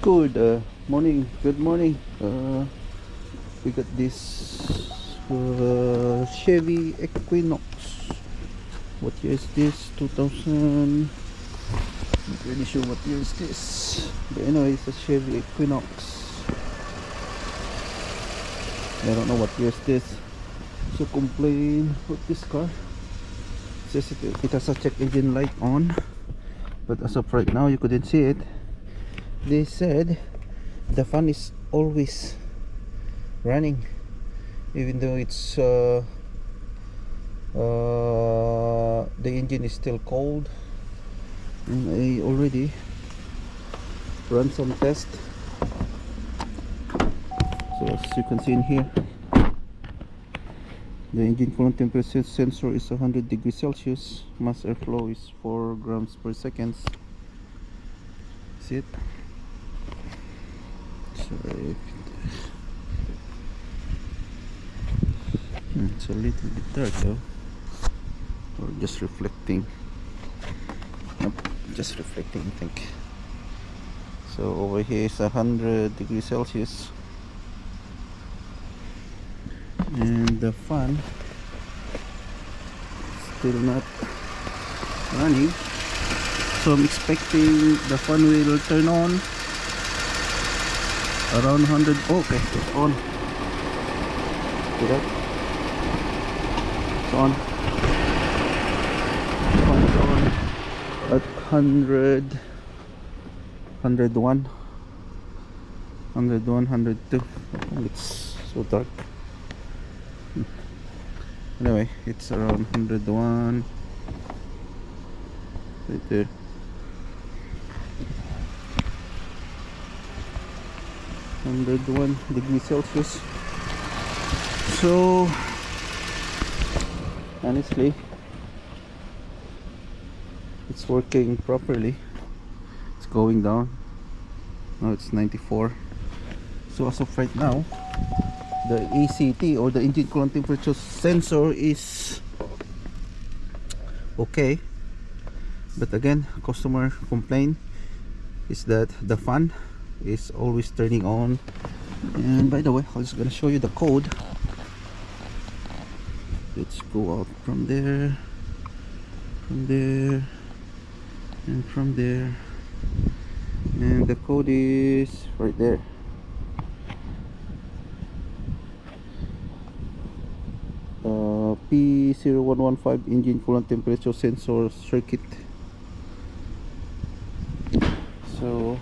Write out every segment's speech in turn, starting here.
Good morning, good morning. We got this Chevy Equinox. What year is this? 2000. Not really sure what year is this, but anyway, it's a Chevy Equinox. I don't know what year is this. So complain with this car. It says it has a check engine light on, but as of right now you couldn't see it. They said the fan is always running, even though it's the engine is still cold. And I already run some tests. So as you can see in here, the engine coolant temperature sensor is 100 degrees Celsius. Mass airflow is 4 grams per second. See it? It's a little bit dark though, or just reflecting. Nope, just reflecting, I think. So over here is 100 degrees Celsius, and the fan still not running. So I'm expecting the fan will turn on around 100. Oh, okay, it's on. See that? It's on. It's on at 100, 101, 102. Oh, it's so dark. Anyway, it's around 101 right there. 101 degrees Celsius. So honestly, it's working properly. It's going down. Now it's 94. So as of right now, the ECT, or the engine coolant temperature sensor, is okay. But again, customer complaint is that the fan is always turning on. And by the way, I'm just gonna show you the code. Let's go out from there, and from there, and the code is right there. P0115 engine coolant temperature sensor circuit. So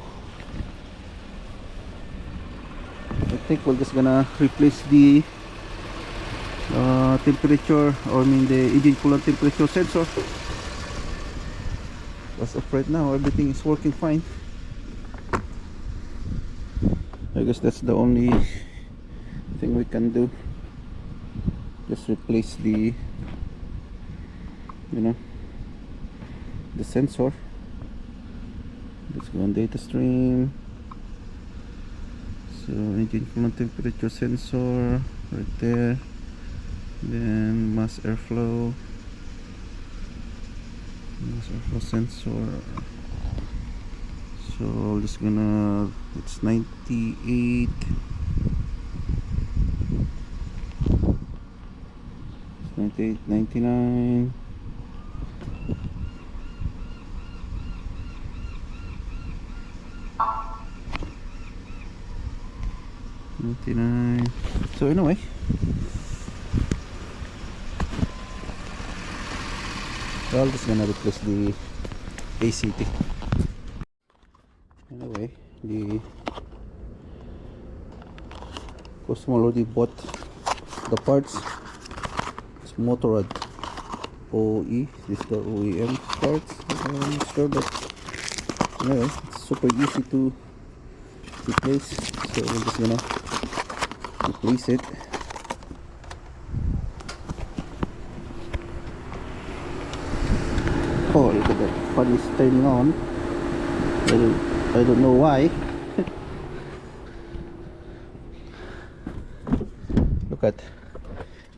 I think we're just gonna replace the temperature, or I mean the engine coolant temperature sensor. As of right now, everything is working fine. I guess that's the only thing we can do. Just replace the, the sensor. Let's go on data stream. So engine coolant temperature sensor right there, then mass airflow sensor. So just gonna, it's 98, it's 98, 99, so anyway, I'm just gonna replace the ACT. Anyway, the customer already bought the parts. It's motor rod OE. This is the OEM parts. I'm not sure, but anyway, it's super easy to replace. So we're just gonna replace it. Oh, look at that, fan is turning on. I don't know why. Look at,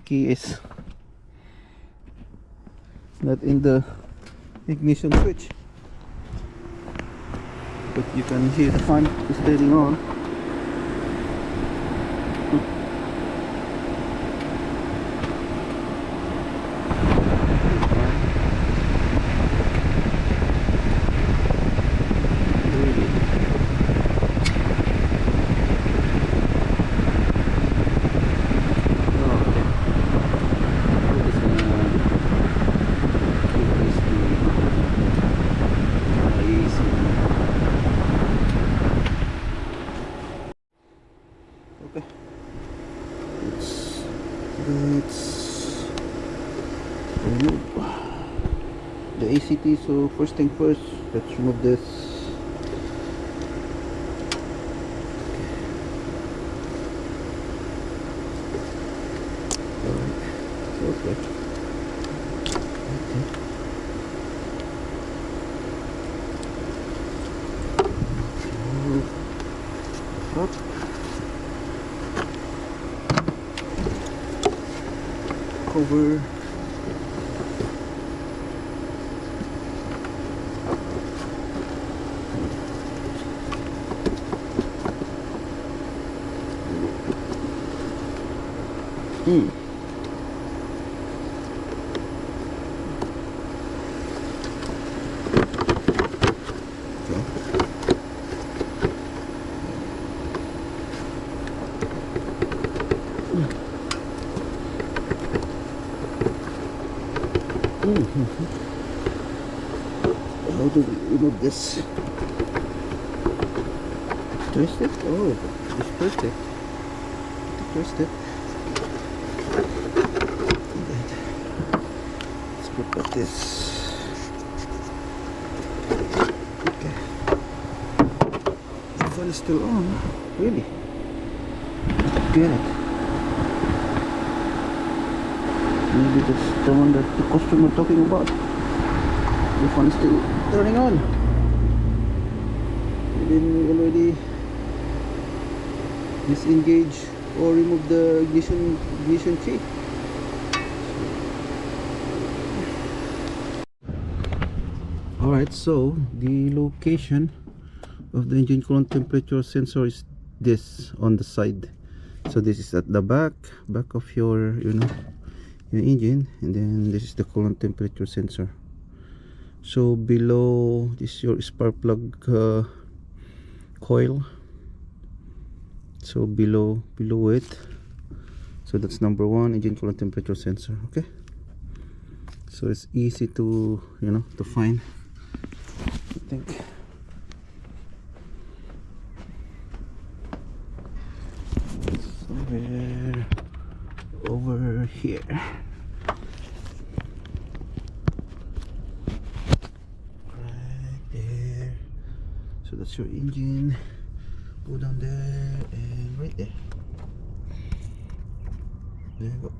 key is not in the ignition switch. but you can hear the fan is turning on. Let's remove the ECT. So first thing first, let's remove this. Alright, okay. Up. Cover. How do we remove this? Twist it? Oh, just twist it. Twist it. Let's put like this. Okay. The fan is still on. Really? Get it. Maybe that's the one that the customer talking about. The fan is still turning on. And then we already disengage or remove the ignition key. Alright, so the location of the engine coolant temperature sensor is this on the side. So this is at the back of your your engine, and then this is the coolant temperature sensor. So below this is your spark plug coil. So below it, so that's number one, engine coolant temperature sensor. Okay, so it's easy to to find, I think. Somewhere over here. Right there. So that's your engine. Go down there and right there. There you go.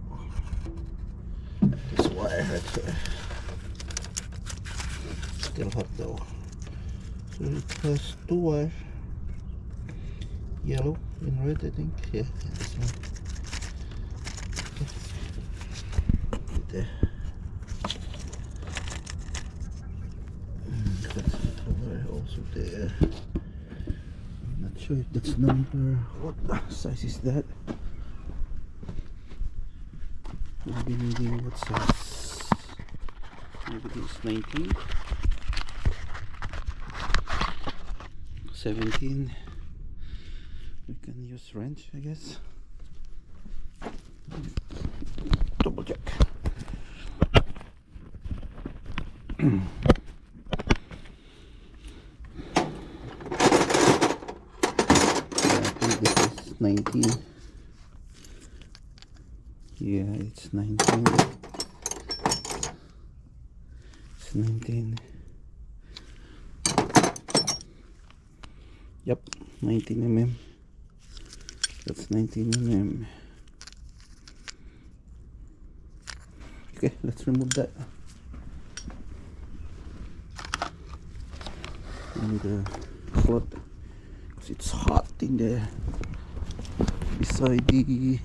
This wire right here. Still hot though. So it has two wires. Yellow and red, I think. Yeah, this one. Okay. Right there. That's another also there. Not sure if that's number. What size is that? Maybe needing what size? Maybe this is 19, 17. We can use wrench, I guess. Double check. This is 19. Yeah, it's 19. It's 19. Yep, 19 mm. That's 19 mm. Okay, let's remove that. And the cloth, because it's hot in there. Beside the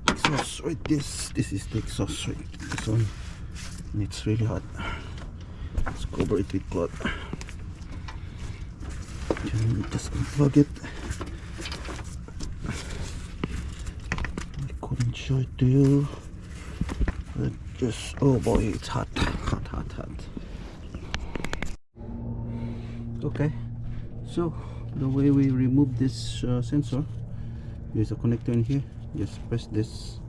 exhaust, right? This is the exhaust, right? This one, and it's really hot. Let's cover it with cloth. and just unplug it. I couldn't show it to you, but just, oh boy, it's hot. Okay, so the way we remove this sensor, there's a connector in here. Just press this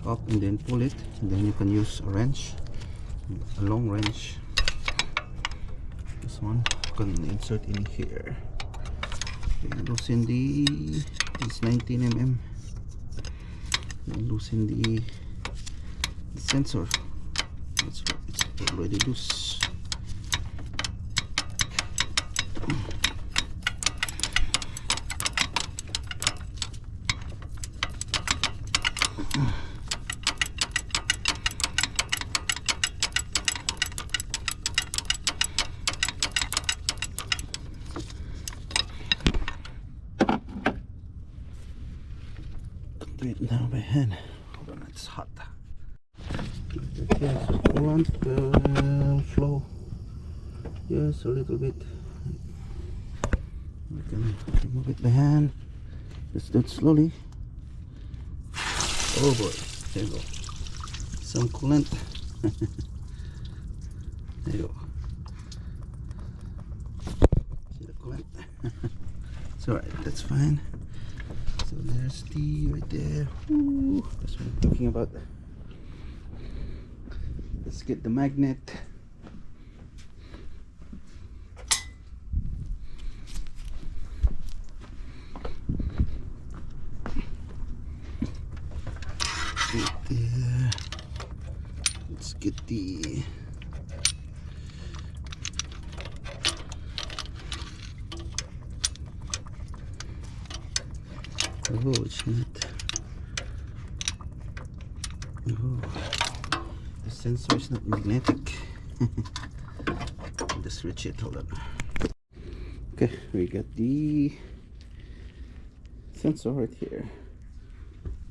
up and then pull it, and then you can use a wrench, a long wrench. This one you can insert in here. Okay, loosen it's 19 mm. Then loosen the sensor. It's already loose. Do it now by hand. Hold on, it's hot. Okay, so coolant flow. Yes, a little bit. We can remove it by hand. Just do it slowly. Oh boy, there you go. Some coolant. There you go. See the coolant? It's alright, that's fine. So there's the right there. Ooh, that's what I'm talking about. Let's get the magnet. Right there. Let's get the oh, it's not. Oh, the sensor is not magnetic. Just switch it. Hold on. Okay, we got the sensor right here.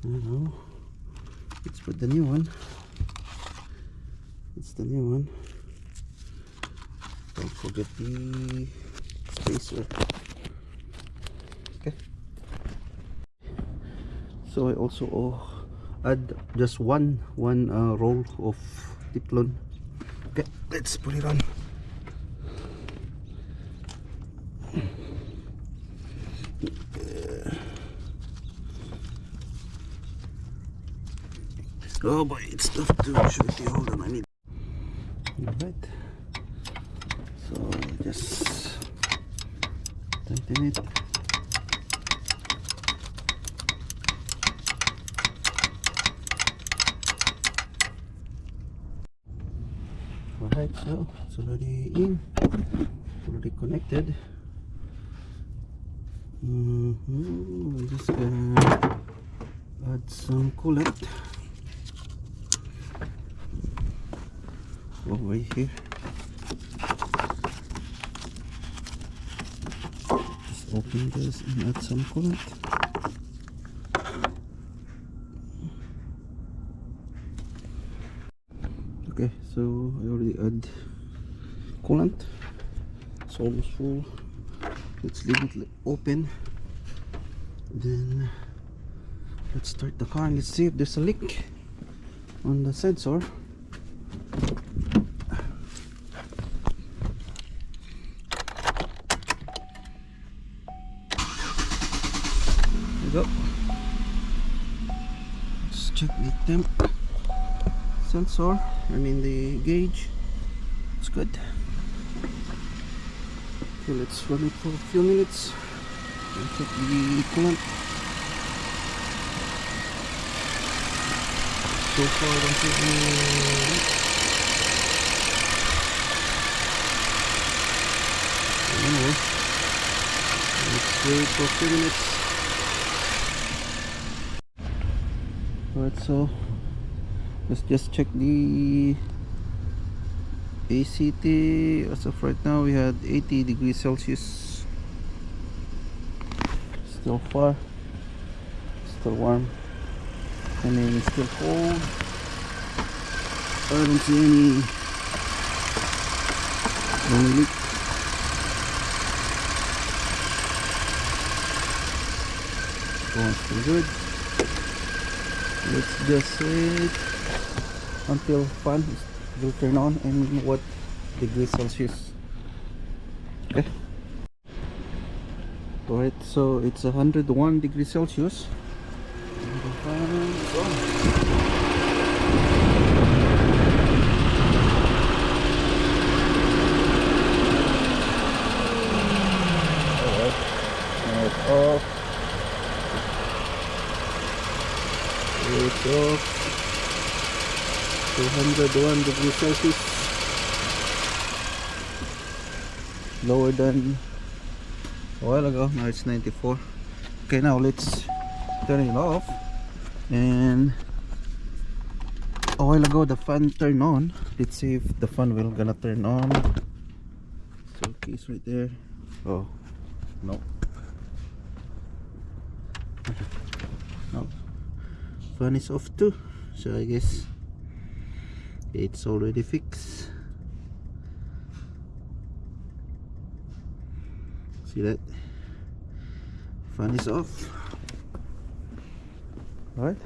Now let's put the new one. It's the new one. Don't forget the spacer. Okay. So I also add just one roll of Teflon. Okay, let's put it on. Oh boy, it's tough to show it. Hold on, I need. Alright. So just tighten it. Alright, so it's already in, already connected. I'm just gonna add some coolant over here. Just open this and add some coolant. Okay, so I already add coolant. It's almost full. Let's leave it open. Then let's start the car and let's see if there's a leak on the sensor. There we go. Let's check the temp sensor. I mean the gauge. It's good. Okay, let's run it for a few minutes and check the coolant. So far I don't see any leak. Anyway, let's wait for a few minutes. Alright, so let's just check the ECT. As of right now we had 80 degrees Celsius. Still far, still warm. I mean still cold. I don't see any leak. Oh, still good. Let's just wait until fan will turn on and what degree Celsius. Okay. Alright, so it's 101 degrees Celsius. And the fan is on. Off. It's off. 201 degrees Celsius. Lower than a while ago. Now it's 94. Okay, now let's turn it off. And a while ago the fan turned on. Let's see if the fan will gonna turn on. So keys right there. Oh no. No, fan is off too, so I guess it's already fixed. See that? Fan is off. Alright,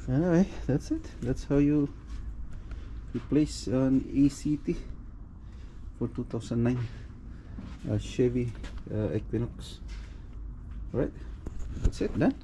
anyway, that's it. That's how you replace an ECT for 2009 Chevy Equinox. Alright, that's it, done.